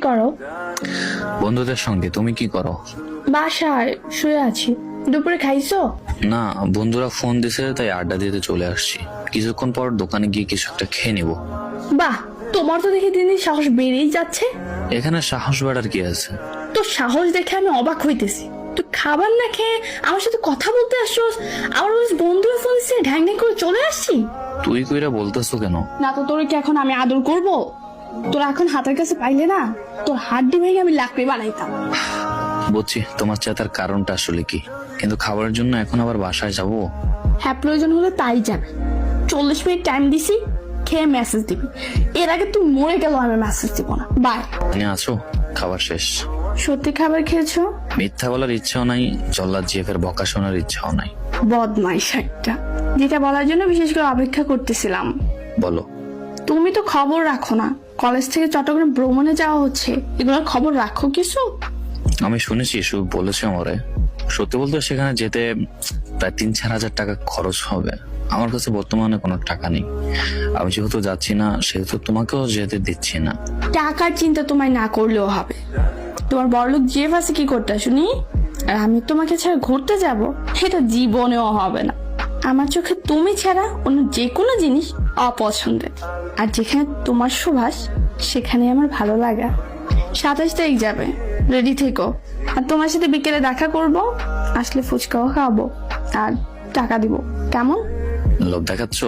করো? বন্ধুদের সঙ্গে। তুমি কি করো? বাসায় শুয়ে আছি। দুপুরে খাইছো? না, বন্ধুরা ফোন দিছে তাই আড্ডা দিতে চলে আসছি। কিছুক্ষণ পর দোকানে গিয়ে কিছু একটা খেয়ে নিব। বাহ, তোমার তো দেখি দিন দিন সাহস বেড়েই যাচ্ছে। এখানে সাহস বাড়ার কি আছে? তোর সাহস দেখে আমি অবাক হইতেছি। তুই খাবার না খেয়ে আমার সাথে কথা বলতে আসছস, আমার বন্ধুরা ফোন দিচ্ছে, ঢ্যাং ঢ্যাং করে চলে আসছি। তুই কইরা বলতেছো কেন? না তো তোর কি এখন আমি আদর করব? তোরা এখন হাতের কাছে পাইলে না, তোর হাড্ডি ভেঙে আমি লাকড়ি বানাইতাম। বুঝছি তোমার চেতার কারণটা আসলে কি, কিন্তু খাবারের জন্য এখন আবার বাসায় যাব? হ্যাঁ, প্রয়োজন হলে তাই যাবে। 40 মিনিট টাইম দিছি, খেয়ে মেসেজ দিবি। এর আগে তুই মরে গেল আমি মেসেজ দিব না। বাই। তুমি আছো? খাবার শেষ। সত্যি খাবার খেয়েছো? মিথ্যা বলার ইচ্ছাও নাই, জল্লাদ জিএফের বকা শোনার ইচ্ছাও নাই। বদমাইশ একটা, যেটা বলার জন্য বিশেষ করে অপেক্ষা করতেছিলাম। বলো। তুমি তো খবর রাখো না, কলেজ থেকে চট্টগ্রাম ভ্রমণে যাওয়া হচ্ছে, এগুলোর খবর রাখো কিছু? আমি শুনেছি, শুধু বলেছে আমারে। সত্যি বলতে সেখানে যেতে প্রায় 3-4 হাজার টাকা খরচ হবে। আমার কাছে বর্তমানে কোনো টাকা নেই। আমি যেহেতু যাচ্ছি না, সেহেতু তোমাকেও যেতে দিচ্ছি না। টাকার চিন্তা তোমায় না করলেও হবে। তোমার বড়লোক জেফ আছে কি করতে শুনি, আর আমি তোমাকে ছাড়া ঘুরতে যাব, এটা জীবনেও হবে না। আমার চোখে তুমি ছাড়া অন্য যে কোনো জিনিস অপছন্দের, আর যেখানে তোমার সুবাস সেখানে আমার ভালো লাগা। 27 তারিখ যাবে, রেডি থেকো। আর তোমার সাথে বিকেলে দেখা করব, আসলে ফুচকাও খাওয়াবো আর টাকা দিব, কেমন? লোভ দেখাচ্ছ?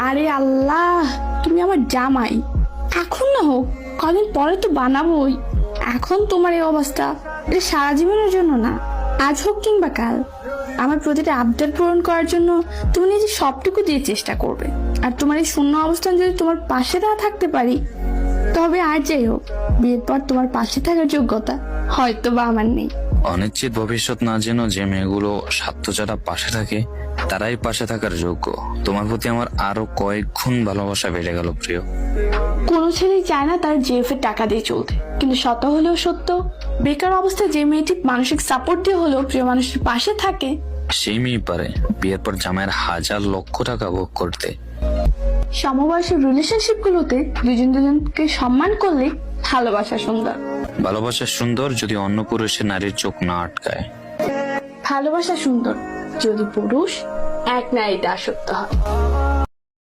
আরে আল্লাহ, তুমি আমার জামাই, এখন না হোক, কদিন পরে তো বানাবোই। এখন তোমার এই অবস্থা, এটা সারা জীবনের জন্য না, আজ হোক কিংবা কাল। আমার প্রতিটা আবদার পূরণ করার জন্য তুমি নিজে সবটুকু দিয়ে চেষ্টা করবে। আর তোমার এই শূন্য অবস্থান যদি তোমার পাশে না থাকতে পারি, তবে আর যাই হোক, বিয়ের পর তোমার পাশে থাকার যোগ্যতা হয়তো বা আমার নেই। অনিশ্চিত ভবিষ্যৎ না যেন যে মেয়েগুলো স্বার্থ ছাড়া পাশে থাকে, তারাই পাশে থাকার যোগ্য। তোমার প্রতি আমার আরো কয়েক গুণ ভালোবাসা বেড়ে গেল প্রিয়। কোনো ছেলেই চায় না তার জিএফ এর টাকা দিয়ে চলতে, কিন্তু শত হলেও সত্য, বেকার অবস্থায় যে মেয়েটি মানসিক সাপোর্ট দিয়ে হলেও প্রিয় মানুষের পাশে থাকে, সেই মেয়ে পারে বিয়ের পর জামাইয়ের 1,000 লক্ষ টাকা ভোগ করতে। সমবয়সী রিলেশনশিপ গুলোতে দুজন দুজনকে সম্মান করলে ভালোবাসা সুন্দর। ভালোবাসা সুন্দর যদি অন্য পুরুষের নারীর চোখ না আটকায়। ভালোবাসা সুন্দর যদি পুরুষ এক নারীতে আসক্ত হয়।